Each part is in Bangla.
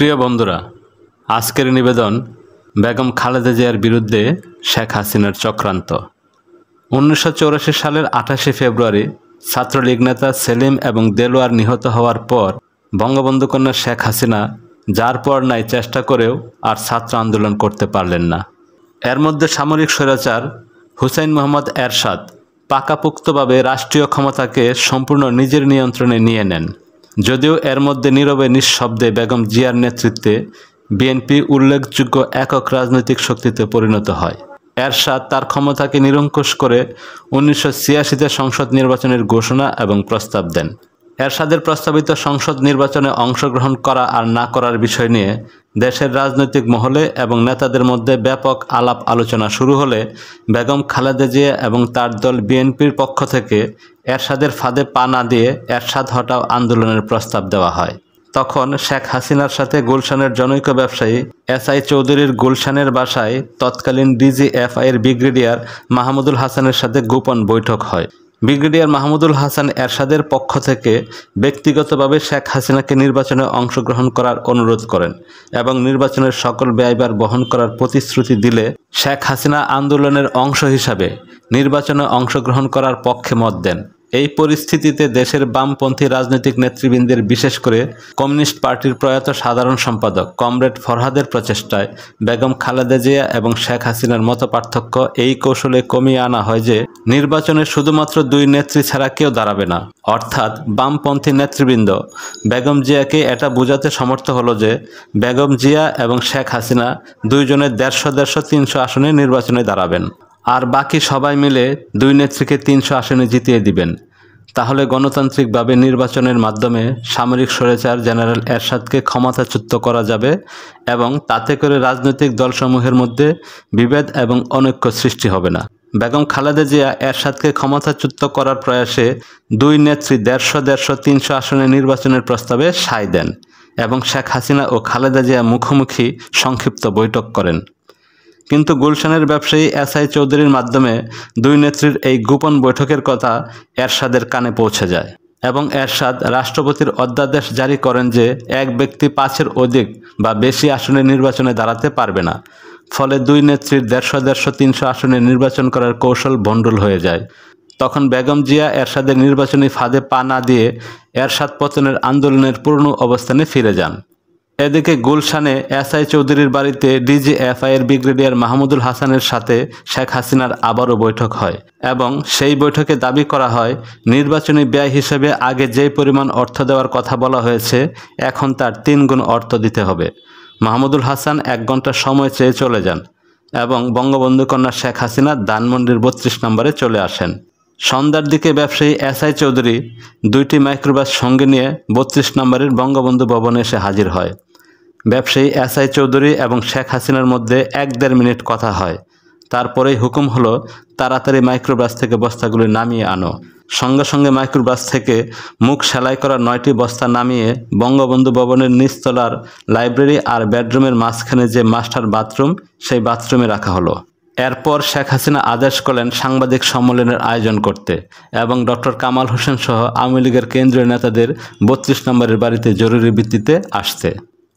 প্রিয় বন্ধুরা, আজকের নিবেদন বেগম খালেদা জিয়ার বিরুদ্ধে শেখ হাসিনার চক্রান্ত। 1984 সালের 28 ফেব্রুয়ারি ছাত্রলীগ নেতা সেলিম এবং দেলোয়ার নিহত হওয়ার পর বঙ্গবন্ধু কন্যা শেখ হাসিনা যার পর নাই চেষ্টা করেও আর ছাত্র আন্দোলন করতে পারলেন না। এর মধ্যে সামরিক স্বৈরাচার হুসাইন মোহাম্মদ এরশাদ পাকাপোক্তভাবে রাষ্ট্রীয় ক্ষমতাকে সম্পূর্ণ নিজের নিয়ন্ত্রণে নিয়ে নেন। যদিও এর মধ্যে নীরবে নিঃশব্দে বেগম জিয়ার নেতৃত্বে বিএনপি উল্লেখযোগ্য একক রাজনৈতিক শক্তিতে পরিণত হয়। এরশাদ তার ক্ষমতাকে নিরঙ্কুশ করে 1986-তে সংসদ নির্বাচনের ঘোষণা এবং প্রস্তাব দেন। এরশাদের প্রস্তাবিত সংসদ নির্বাচনে অংশগ্রহণ করা আর না করার বিষয় নিয়ে দেশের রাজনৈতিক মহলে এবং নেতাদের মধ্যে ব্যাপক আলাপ আলোচনা শুরু হলে বেগম খালেদা জিয়া এবং তার দল বিএনপির পক্ষ থেকে এরশাদের ফাঁদে পা না দিয়ে এরশাদ হটাও আন্দোলনের প্রস্তাব দেওয়া হয়। তখন শেখ হাসিনার সাথে গুলশানের জনৈক ব্যবসায়ী এসআই চৌধুরীর গুলশানের বাসায় তৎকালীন ডিজিএফআইয়ের ব্রিগেডিয়ার মাহমুদুল হাসানের সাথে গোপন বৈঠক হয়। ব্রিগেডিয়ার মাহমুদুল হাসান এরশাদের পক্ষ থেকে ব্যক্তিগতভাবে শেখ হাসিনাকে নির্বাচনে অংশগ্রহণ করার অনুরোধ করেন এবং নির্বাচনের সকল ব্যয়ভার বহন করার প্রতিশ্রুতি দিলে শেখ হাসিনা আন্দোলনের অংশ হিসাবে নির্বাচনে অংশগ্রহণ করার পক্ষে মত দেন। এই পরিস্থিতিতে দেশের বামপন্থী রাজনৈতিক নেতৃবৃন্দের বিশেষ করে কমিউনিস্ট পার্টির প্রয়াত সাধারণ সম্পাদক কমরেড ফরহাদের প্রচেষ্টায় বেগম খালেদা জিয়া এবং শেখ হাসিনার মতপার্থক্য এই কৌশলে কমিয়ে আনা হয় যে নির্বাচনে শুধুমাত্র দুই নেত্রী ছাড়া কেউ দাঁড়াবে না। অর্থাৎ বামপন্থী নেতৃবৃন্দ বেগম জিয়াকে এটা বোঝাতে সমর্থ হলো যে বেগম জিয়া এবং শেখ হাসিনা দুইজনে 150-300 আসনে নির্বাচনে দাঁড়াবেন আর বাকি সবাই মিলে দুই নেত্রীকে 300 আসনে জিতিয়ে দিবেন। তাহলে গণতান্ত্রিকভাবে নির্বাচনের মাধ্যমে সামরিক স্বৈরাচার জেনারেল এরশাদকে ক্ষমতাচ্যুত করা যাবে এবং তাতে করে রাজনৈতিক দলসমূহের মধ্যে বিভেদ এবং অনৈক্য সৃষ্টি হবে না। বেগম খালেদা জিয়া এরশাদকে ক্ষমতাচ্যুত করার প্রয়াসে দুই নেত্রী 150-300 আসনে নির্বাচনের প্রস্তাবে সায় দেন এবং শেখ হাসিনা ও খালেদা জিয়া মুখোমুখি সংক্ষিপ্ত বৈঠক করেন। কিন্তু গুলশানের ব্যবসায়ী এসআই চৌধুরীর মাধ্যমে দুই নেত্রীর এই গোপন বৈঠকের কথা এরশাদের কানে পৌঁছে যায় এবং এরশাদ রাষ্ট্রপতির অধ্যাদেশ জারি করেন যে এক ব্যক্তি 5-এর অধিক বা বেশি আসনে নির্বাচনে দাঁড়াতে পারবে না। ফলে দুই নেত্রীর 150-300 আসনে নির্বাচন করার কৌশল ভণ্ডুল হয়ে যায়। তখন বেগম জিয়া এরশাদের নির্বাচনী ফাঁদে পা না দিয়ে এরশাদ পতনের আন্দোলনের পূর্ণ অবস্থানে ফিরে যান। এদিকে গুলশানে এসআই চৌধুরীর বাড়িতে ডিজিএফআইয়ের ব্রিগেডিয়ার মাহমুদুল হাসানের সাথে শেখ হাসিনার আবারও বৈঠক হয় এবং সেই বৈঠকে দাবি করা হয় নির্বাচনী ব্যয় হিসেবে আগে যেই পরিমাণ অর্থ দেওয়ার কথা বলা হয়েছে এখন তার 3 গুণ অর্থ দিতে হবে। মাহমুদুল হাসান 1 ঘন্টা সময় চেয়ে চলে যান এবং বঙ্গবন্ধু কন্যা শেখ হাসিনা ধানমন্ডির 32 নম্বরে চলে আসেন। সন্ধ্যার দিকে ব্যবসায়ী এসআই চৌধুরী 2টি মাইক্রোবাস সঙ্গে নিয়ে 32 নম্বরের বঙ্গবন্ধু ভবনে এসে হাজির হয়। ব্যবসায়ী এসআই চৌধুরী এবং শেখ হাসিনার মধ্যে 1-1.5 মিনিট কথা হয়। তারপরেই হুকুম হলো তাড়াতাড়ি মাইক্রোবাস থেকে বস্তাগুলি নামিয়ে আনো। সঙ্গে সঙ্গে মাইক্রোবাস থেকে মুখ সেলাই করা 9টি বস্তা নামিয়ে বঙ্গবন্ধু ভবনের নিচতলার লাইব্রেরি আর বেডরুমের মাঝখানে যে মাস্টার বাথরুম সেই বাথরুমে রাখা হলো। এরপর শেখ হাসিনা আদেশ করলেন সাংবাদিক সম্মেলনের আয়োজন করতে এবং ডক্টর কামাল হোসেন সহ আওয়ামী লীগের কেন্দ্রীয় নেতাদের 32 নম্বরের বাড়িতে জরুরি ভিত্তিতে আসতে।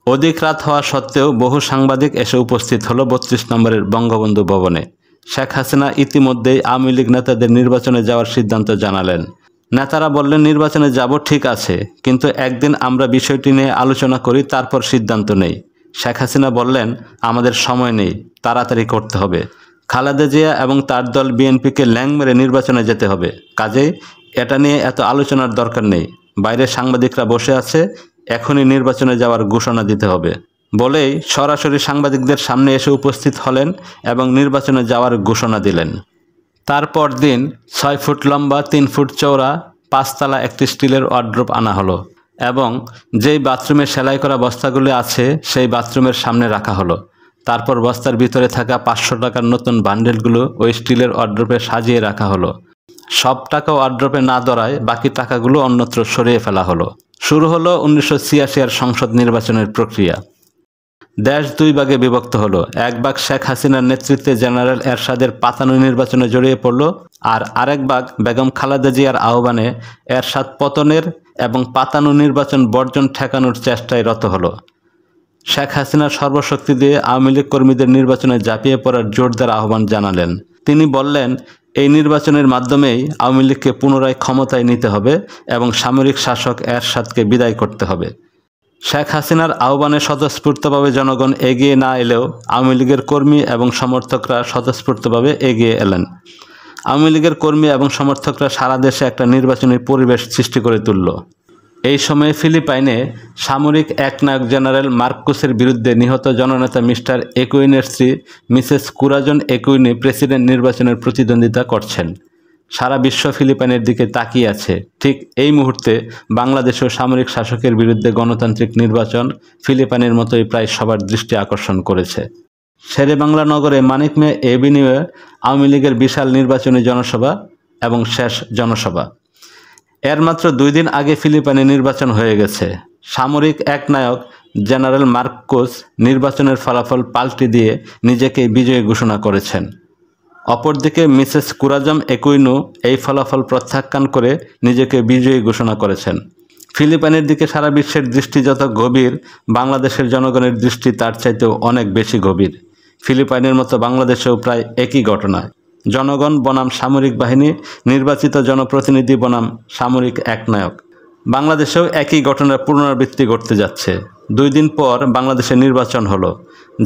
অধিক রাত হওয়া সত্ত্বেও বহু সাংবাদিক এসে উপস্থিত হলো 32 নম্বরের বঙ্গবন্ধু ভবনে। শেখ হাসিনা ইতিমধ্যেই আওয়ামী লীগ নেতাদের নির্বাচনে যাওয়ার সিদ্ধান্ত জানালেন। নেতারা বললেন নির্বাচনে যাব ঠিক আছে, কিন্তু একদিন আমরা বিষয়টি নিয়ে আলোচনা করি, তারপর সিদ্ধান্ত নেই। শেখ হাসিনা বললেন আমাদের সময় নেই, তাড়াতাড়ি করতে হবে। খালেদা জিয়া এবং তার দল বিএনপিকে ল্যাং মেরে নির্বাচনে যেতে হবে, কাজেই এটা নিয়ে এত আলোচনার দরকার নেই। বাইরে সাংবাদিকরা বসে আছে, এখনই নির্বাচনে যাওয়ার ঘোষণা দিতে হবে বলেই সরাসরি সাংবাদিকদের সামনে এসে উপস্থিত হলেন এবং নির্বাচনে যাওয়ার ঘোষণা দিলেন। তারপর দিন 6 ফুট লম্বা 3 ফুট চওড়া 5 তলা একটি স্টিলের ওয়ার্ড্রোব আনা হলো এবং যেই বাথরুমে সেলাই করা বস্তাগুলি আছে সেই বাথরুমের সামনে রাখা হলো। তারপর বস্তার ভিতরে থাকা 500 টাকার নতুন বান্ডেলগুলো ওই স্টিলের ওয়ার্ড্রোবে সাজিয়ে রাখা হলো। সব টাকা ওয়ার্ড্রোবে না ধরায় বাকি টাকাগুলো অন্যত্র সরিয়ে ফেলা হলো। শুরু হলো 1986 সংসদ নির্বাচনের প্রক্রিয়া। দেশ 2 ভাগে বিভক্ত হলো। এক ভাগ শেখ হাসিনার নেতৃত্বে জেনারেল এরশাদের পাতানো নির্বাচনে জড়িয়ে পড়ল আর আরেক ভাগ বেগম খালেদা জিয়ার আহ্বানে এরশাদ পতনের এবং পাতানো নির্বাচন বর্জন ঠেকানোর চেষ্টায় রত হলো। শেখ হাসিনা সর্বশক্তি দিয়ে আওয়ামী লীগ কর্মীদের নির্বাচনে ঝাঁপিয়ে পড়ার জোরদার আহ্বান জানালেন। তিনি বললেন, এই নির্বাচনের মাধ্যমেই আওয়ামী লীগকে পুনরায় ক্ষমতায় নিতে হবে এবং সামরিক শাসক এরশাদকে বিদায় করতে হবে। শেখ হাসিনার আহ্বানে স্বতঃস্ফূর্তভাবে জনগণ এগিয়ে না এলেও আওয়ামী লীগের কর্মী এবং সমর্থকরা স্বতঃস্ফূর্তভাবে এগিয়ে এলেন। আওয়ামী লীগের কর্মী এবং সমর্থকরা সারা দেশে একটা নির্বাচনী পরিবেশ সৃষ্টি করে তুলল। এই সময়ে ফিলিপাইনে সামরিক একনায়ক জেনারেল মার্কোসের বিরুদ্ধে নিহত জননেতা মিস্টার একুইনের স্ত্রী মিসেস কুরাজন একুইনি প্রেসিডেন্ট নির্বাচনের প্রতিদ্বন্দ্বিতা করছেন। সারা বিশ্ব ফিলিপাইনের দিকে তাকিয়ে আছে। ঠিক এই মুহূর্তে বাংলাদেশেও সামরিক শাসকের বিরুদ্ধে গণতান্ত্রিক নির্বাচন ফিলিপাইনের মতোই প্রায় সবার দৃষ্টি আকর্ষণ করেছে। শেরেবাংলা নগরে মানিক মিয়া এভিনিউয়ে আওয়ামী লীগের বিশাল নির্বাচনী জনসভা এবং শেষ জনসভা। এর মাত্র 2 দিন আগে ফিলিপাইনে নির্বাচন হয়ে গেছে। সামরিক একনায়ক জেনারেল মার্কোস নির্বাচনের ফলাফল পাল্টে দিয়ে নিজেকে বিজয়ী ঘোষণা করেছেন। অপরদিকে মিসেস কুরাজম একুইনো এই ফলাফল প্রত্যাখ্যান করে নিজেকে বিজয়ী ঘোষণা করেছেন। ফিলিপাইনের দিকে সারা বিশ্বের দৃষ্টি যত গভীর, বাংলাদেশের জনগণের দৃষ্টি তার চাইতেও অনেক বেশি গভীর। ফিলিপাইনের মতো বাংলাদেশেও প্রায় একই ঘটনা। জনগণ বনাম সামরিক বাহিনী, নির্বাচিত জনপ্রতিনিধি বনাম সামরিক একনায়ক। বাংলাদেশেও একই ঘটনার পুনরাবৃত্তি ঘটতে যাচ্ছে। 2 দিন পর বাংলাদেশে নির্বাচন হলো।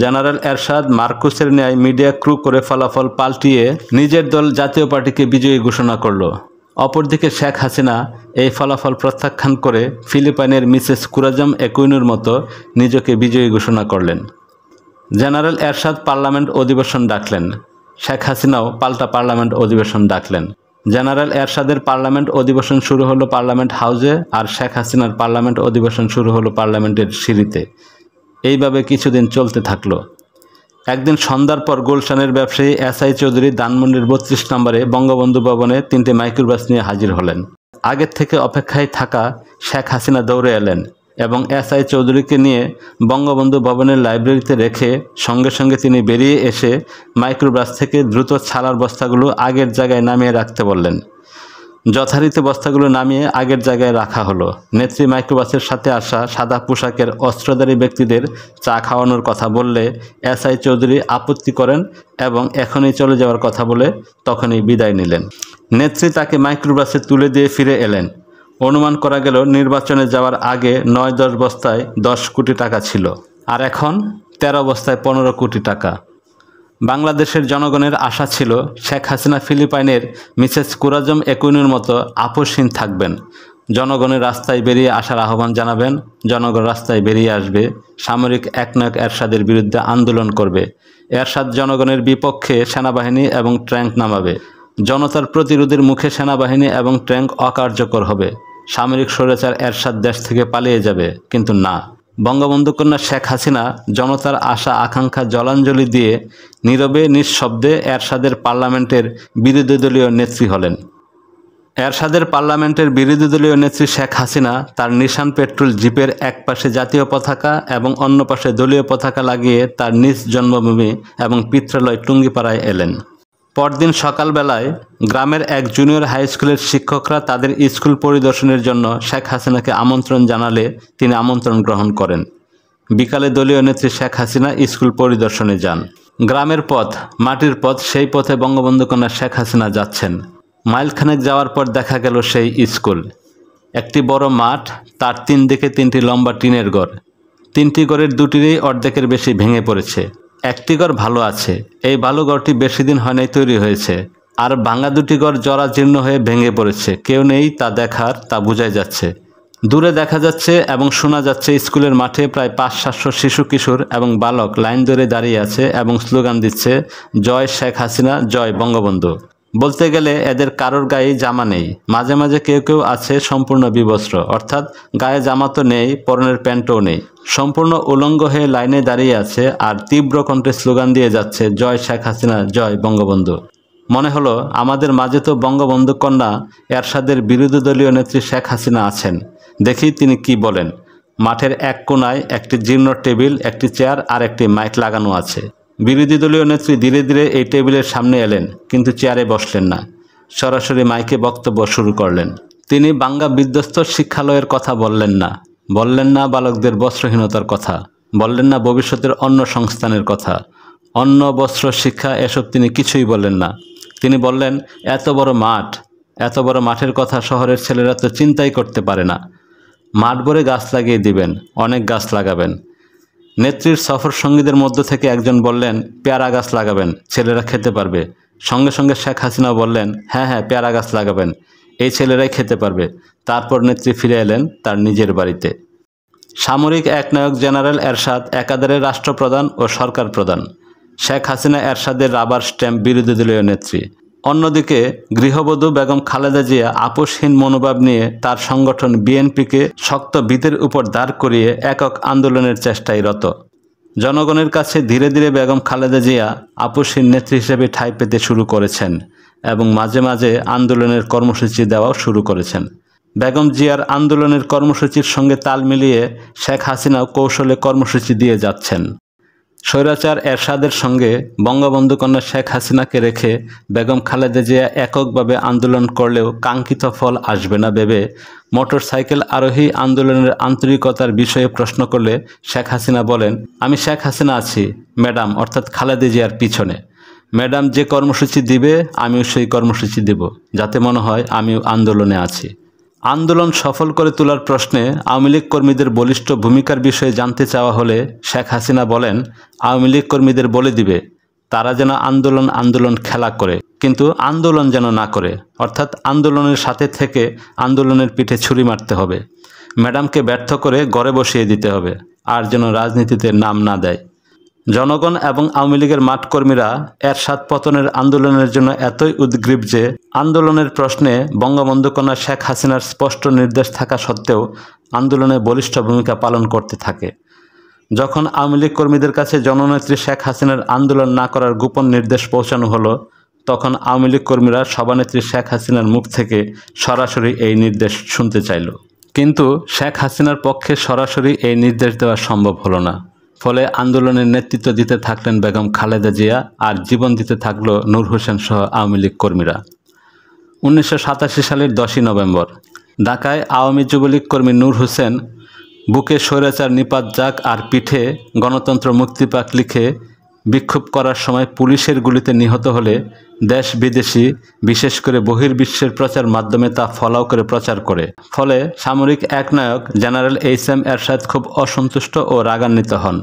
জেনারেল এরশাদ মার্কোসের ন্যায় মিডিয়া ক্রু করে ফলাফল পাল্টিয়ে নিজের দল জাতীয় পার্টিকে বিজয়ী ঘোষণা করলো। অপরদিকে শেখ হাসিনা এই ফলাফল প্রত্যাখ্যান করে ফিলিপাইনের মিসেস কুরাজম একুইনোর মতো নিজেকে বিজয়ী ঘোষণা করলেন। জেনারেল এরশাদ পার্লামেন্ট অধিবেশন ডাকলেন। শেখ হাসিনাও পাল্টা পার্লামেন্ট অধিবেশন ডাকলেন। জেনারেল এরশাদের পার্লামেন্ট অধিবেশন শুরু হলো পার্লামেন্ট হাউসে, আর শেখ হাসিনার পার্লামেন্ট অধিবেশন শুরু হলো পার্লামেন্টের সিঁড়িতে। এইভাবে কিছুদিন চলতে থাকলো। একদিন সন্ধ্যার পর গুলশানের ব্যবসায়ী এসআই চৌধুরী ধানমন্ডির 32 নম্বরে বঙ্গবন্ধু ভবনে 3টে মাইক্রোবাস নিয়ে হাজির হলেন। আগের থেকে অপেক্ষায় থাকা শেখ হাসিনা দৌড়ে এলেন এবং এসআই চৌধুরীকে নিয়ে বঙ্গবন্ধু ভবনের লাইব্রেরিতে রেখে সঙ্গে সঙ্গে তিনি বেরিয়ে এসে মাইক্রোবাস থেকে দ্রুত ছালার বস্তাগুলো আগের জায়গায় নামিয়ে রাখতে বললেন। যথারীতি বস্তাগুলো নামিয়ে আগের জায়গায় রাখা হলো। নেত্রী মাইক্রোবাসের সাথে আসা সাদা পোশাকের অস্ত্রধারী ব্যক্তিদের চা খাওয়ানোর কথা বললে এসআই চৌধুরী আপত্তি করেন এবং এখনই চলে যাওয়ার কথা বলে তখনই বিদায় নিলেন। নেত্রী তাকে মাইক্রোবাসে তুলে দিয়ে ফিরে এলেন। অনুমান করা গেল নির্বাচনে যাওয়ার আগে 9-10 বস্তায় 10 কোটি টাকা ছিল, আর এখন 13 বস্তায় 15 কোটি টাকা। বাংলাদেশের জনগণের আশা ছিল শেখ হাসিনা ফিলিপাইনের মিসেস কুরাজম একুইনোর মতো আপোষহীন থাকবেন। জনগণের রাস্তায় বেরিয়ে আসার আহ্বান জানাবেন, জনগণ রাস্তায় বেরিয়ে আসবে, সামরিক একনায়ক এরশাদের বিরুদ্ধে আন্দোলন করবে। এরশাদ জনগণের বিপক্ষে সেনাবাহিনী এবং ট্যাঙ্ক নামাবে। জনতার প্রতিরোধের মুখে সেনাবাহিনী এবং ট্যাঙ্ক অকার্যকর হবে। সামরিক স্বৈরাচার এরশাদ দেশ থেকে পালিয়ে যাবে। কিন্তু না, বঙ্গবন্ধু কন্যা শেখ হাসিনা জনতার আশা আকাঙ্ক্ষা জলাঞ্জলি দিয়ে নীরবে নিঃশব্দে এরশাদের পার্লামেন্টের বিরোধী দলীয় নেত্রী হলেন। এরশাদের পার্লামেন্টের বিরোধী দলীয় নেত্রী শেখ হাসিনা তার নিশান পেট্রোল জিপের এক পাশে জাতীয় পতাকা এবং অন্য পাশে দলীয় পতাকা লাগিয়ে তার নিজ জন্মভূমি এবং পিত্রালয় টুঙ্গিপাড়ায় এলেন। পরদিন সকালবেলায় গ্রামের এক জুনিয়র হাই স্কুলের শিক্ষকরা তাদের স্কুল পরিদর্শনের জন্য শেখ হাসিনাকে আমন্ত্রণ জানালে তিনি আমন্ত্রণ গ্রহণ করেন। বিকালে দলীয় নেত্রী শেখ হাসিনা স্কুল পরিদর্শনে যান। গ্রামের পথ, মাটির পথ, সেই পথে বঙ্গবন্ধু কন্যা শেখ হাসিনা যাচ্ছেন। মাইলখানেক যাওয়ার পর দেখা গেল সেই স্কুল। একটি বড় মাঠ, তার 3 দিকে 3টি লম্বা টিনের ঘর। 3টি ঘরের 2টিরই অর্ধেকের বেশি ভেঙে পড়েছে। একটি ঘর ভালো আছে। এই ভালো ঘরটি বেশি দিন হয় নাই তৈরি হয়েছে, আর ভাঙা 2টি ঘর জরাজীর্ণ হয়ে ভেঙে পড়েছে। কেউ নেই তা দেখার, তা বোঝাই যাচ্ছে। দূরে দেখা যাচ্ছে এবং শোনা যাচ্ছে স্কুলের মাঠে প্রায় 500-700 শিশু কিশোর এবং বালক লাইন ধরে দাঁড়িয়ে আছে এবং স্লোগান দিচ্ছে, জয় শেখ হাসিনা, জয় বঙ্গবন্ধু। বলতে গেলে এদের কারোর গায়ে জামা নেই। মাঝে মাঝে কেউ কেউ আছে সম্পূর্ণ বিবস্ত্র, অর্থাৎ গায়ে জামা তো নেই, পরনের প্যান্টও নেই। সম্পূর্ণ উলঙ্গ হয়ে লাইনে দাঁড়িয়ে আছে আর তীব্র কণ্ঠে স্লোগান দিয়ে যাচ্ছে, জয় শেখ হাসিনা, জয় বঙ্গবন্ধু। মনে হলো আমাদের মাঝে তো বঙ্গবন্ধু কন্যা এরশাদের বিরোধী দলীয় নেত্রী শেখ হাসিনা আছেন। দেখি তিনি কি বলেন। মাঠের এক কোণায় একটি জীর্ণ টেবিল, একটি চেয়ার আর একটি মাইক লাগানো আছে। বিরোধী দলীয় নেত্রী ধীরে ধীরে এই টেবিলের সামনে এলেন, কিন্তু চেয়ারে বসলেন না। সরাসরি মাইকে বক্তব্য শুরু করলেন। তিনি বাঙ্গা বিধ্বস্ত শিক্ষালয়ের কথা বললেন না বালকদের বস্ত্রহীনতার কথা, বললেন না ভবিষ্যতের অন্য সংস্থানের কথা, অন্ন, বস্ত্র, শিক্ষা এসব তিনি কিছুই বললেন না। তিনি বললেন, এত বড় মাঠ, এত বড় মাঠের কথা শহরের ছেলেরা তো চিন্তাই করতে পারে না। মাঠ ভরে গাছ লাগিয়ে দিবেন, অনেক গাছ লাগাবেন। নেত্রীর সফর সঙ্গীদের মধ্য থেকে একজন বললেন, পেয়ারা গাছ লাগাবেন, ছেলেরা খেতে পারবে। সঙ্গে সঙ্গে শেখ হাসিনাও বললেন, হ্যাঁ হ্যাঁ, পেয়ারা গাছ লাগাবেন, এই ছেলেরাই খেতে পারবে। তারপর নেত্রী ফিরে এলেন তার নিজের বাড়িতে। সামরিক একনায়ক জেনারেল এরশাদ একাধারে রাষ্ট্রপ্রধান ও সরকার প্রধান। শেখ হাসিনা এরশাদের রাবার স্ট্যাম্প বিরোধী দলীয় নেত্রী। অন্যদিকে গৃহবধূ বেগম খালেদা জিয়া আপোষহীন মনোভাব নিয়ে তার সংগঠন বিএনপিকে শক্ত ভিতের উপর দাঁড় করিয়ে একক আন্দোলনের চেষ্টায় রত। জনগণের কাছে ধীরে ধীরে বেগম খালেদা জিয়া আপোষহীন নেত্রী হিসেবে ঠাঁই পেতে শুরু করেছেন এবং মাঝে মাঝে আন্দোলনের কর্মসূচি দেওয়াও শুরু করেছেন। বেগম জিয়ার আন্দোলনের কর্মসূচির সঙ্গে তাল মিলিয়ে শেখ হাসিনাও কৌশলে কর্মসূচি দিয়ে যাচ্ছেন। স্বৈরাচার এরশাদের সঙ্গে বঙ্গবন্ধু কন্যা শেখ হাসিনাকে রেখে বেগম খালেদা জিয়া এককভাবে আন্দোলন করলেও কাঙ্ক্ষিত ফল আসবে না ভেবে মোটরসাইকেল আরোহী আন্দোলনের আন্তরিকতার বিষয়ে প্রশ্ন করলে শেখ হাসিনা বলেন, আমি শেখ হাসিনা আছি ম্যাডাম, অর্থাৎ খালেদা জিয়ার পিছনে। ম্যাডাম যে কর্মসূচি দিবে আমিও সেই কর্মসূচি দেব, যাতে মনে হয় আমিও আন্দোলনে আছি। আন্দোলন সফল করে তোলার প্রশ্নে আওয়ামী লীগ কর্মীদের বলিষ্ঠ ভূমিকার বিষয়ে জানতে চাওয়া হলে শেখ হাসিনা বলেন, আওয়ামী লীগ কর্মীদের বলে দিবে তারা যেন আন্দোলন খেলা করে, কিন্তু আন্দোলন যেন না করে, অর্থাৎ আন্দোলনের সাথে থেকে আন্দোলনের পিঠে ছুরি মারতে হবে। ম্যাডামকে ব্যর্থ করে ঘরে বসিয়ে দিতে হবে, আর যেন রাজনীতিতে নাম না দেয়। জনগণ এবং আওয়ামী লীগের মাঠকর্মীরা এরশাদ পতনের আন্দোলনের জন্য এতই উদ্গ্রীব যে আন্দোলনের প্রশ্নে বঙ্গবন্ধু কন্যা শেখ হাসিনার স্পষ্ট নির্দেশ থাকা সত্ত্বেও আন্দোলনে বলিষ্ঠ ভূমিকা পালন করতে থাকে। যখন আওয়ামী লীগ কর্মীদের কাছে জননেত্রী শেখ হাসিনার আন্দোলন না করার গোপন নির্দেশ পৌঁছানো হলো, তখন আওয়ামী লীগ কর্মীরা সভানেত্রী শেখ হাসিনার মুখ থেকে সরাসরি এই নির্দেশ শুনতে চাইল। কিন্তু শেখ হাসিনার পক্ষে সরাসরি এই নির্দেশ দেওয়া সম্ভব হলো না। ফলে আন্দোলনের নেতৃত্ব দিতে থাকলেন বেগম খালেদা জিয়া, আর জীবন দিতে থাকলো নূর হোসেন সহ আওয়ামী লীগ কর্মীরা। 1987 সালের 10ই নভেম্বর ঢাকায় আওয়ামী যুবলীগ কর্মী নূর হোসেন বুকে স্বৈরাচার নিপাত যাক আর পিঠে গণতন্ত্র মুক্তি পাক লিখে বিক্ষোভ করার সময় পুলিশের গুলিতে নিহত হলে দেশ বিদেশি, বিশেষ করে বহির্বিশ্বের প্রচার মাধ্যমে তা ফলাও করে প্রচার করে। ফলে সামরিক একনায়ক জেনারেল এইচ.এম. এরশাদ খুব অসন্তুষ্ট ও রাগান্বিত হন।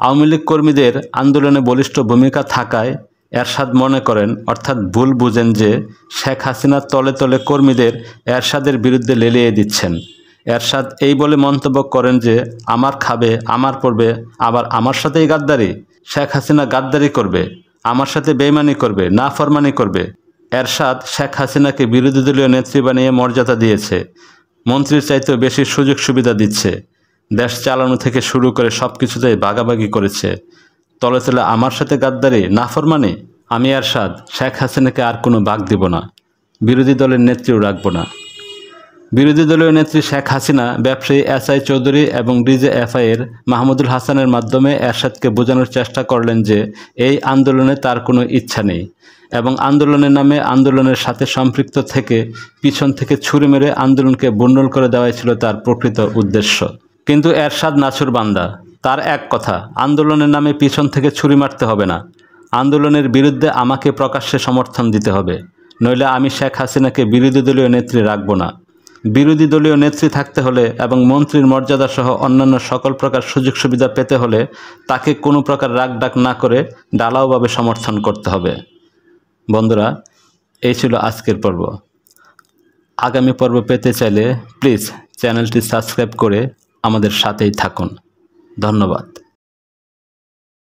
আওয়ামী লীগ কর্মীদের আন্দোলনে বলিষ্ঠ ভূমিকা থাকায় এরশাদ মনে করেন, অর্থাৎ ভুল বুঝেন, যে শেখ হাসিনা তলে তলে কর্মীদের এরশাদের বিরুদ্ধে লেলিয়ে দিচ্ছেন। এরশাদ এই বলে মন্তব্য করেন যে আমার খাবে, আমার পড়বে, আবার আমার সাথেই গাদ্দারি। শেখ হাসিনা গাদ্দারি করবে, আমার সাথে বেইমানি করবে, নাফরমানি করবে। এরশাদ শেখ হাসিনাকে বিরোধী দলীয় নেত্রী বানিয়ে মর্যাদা দিয়েছে, মন্ত্রীর চাইতেও বেশি সুযোগ সুবিধা দিচ্ছে, দেশ চালানো থেকে শুরু করে সব কিছুতেই ভাগাভাগি করেছে। তলে তলে আমার সাথে গাদ্দারি, নাফরমানি। আমি এরশাদ শেখ হাসিনাকে আর কোনো ভাগ দিব না, বিরোধী দলের নেত্রীও রাখব না। বিরোধী দলীয় নেত্রী শেখ হাসিনা ব্যবসায়ী এস.আই. চৌধুরী এবং ডিজিএফআই-এর মাহমুদুল হাসানের মাধ্যমে এরশাদকে বোঝানোর চেষ্টা করলেন যে এই আন্দোলনে তার কোনো ইচ্ছা নেই এবং আন্দোলনের নামে আন্দোলনের সাথে সম্পৃক্ত থেকে পিছন থেকে ছুরি মেরে আন্দোলনকে বুন্ডল করে দেওয়াই ছিল তার প্রকৃত উদ্দেশ্য। কিন্তু এরশাদ নাছুর বান্দা, তার এক কথা, আন্দোলনের নামে পিছন থেকে ছুরি মারতে হবে না, আন্দোলনের বিরুদ্ধে আমাকে প্রকাশ্যে সমর্থন দিতে হবে, নইলে আমি শেখ হাসিনাকে বিরোধী দলীয় নেত্রী রাখব না। বিরোধী দলীয় নেত্রী থাকতে হলে এবং মন্ত্রীর মর্যাদা সহ অন্যান্য সকল প্রকার সুযোগ সুবিধা পেতে হলে তাকে কোনো প্রকার রাগডাক না করে ঢালাওভাবে সমর্থন করতে হবে। বন্ধুরা, এই ছিল আজকের পর্ব। আগামী পর্ব পেতে চাইলে প্লিজ চ্যানেলটি সাবস্ক্রাইব করে আমাদের সাথেই থাকুন। ধন্যবাদ।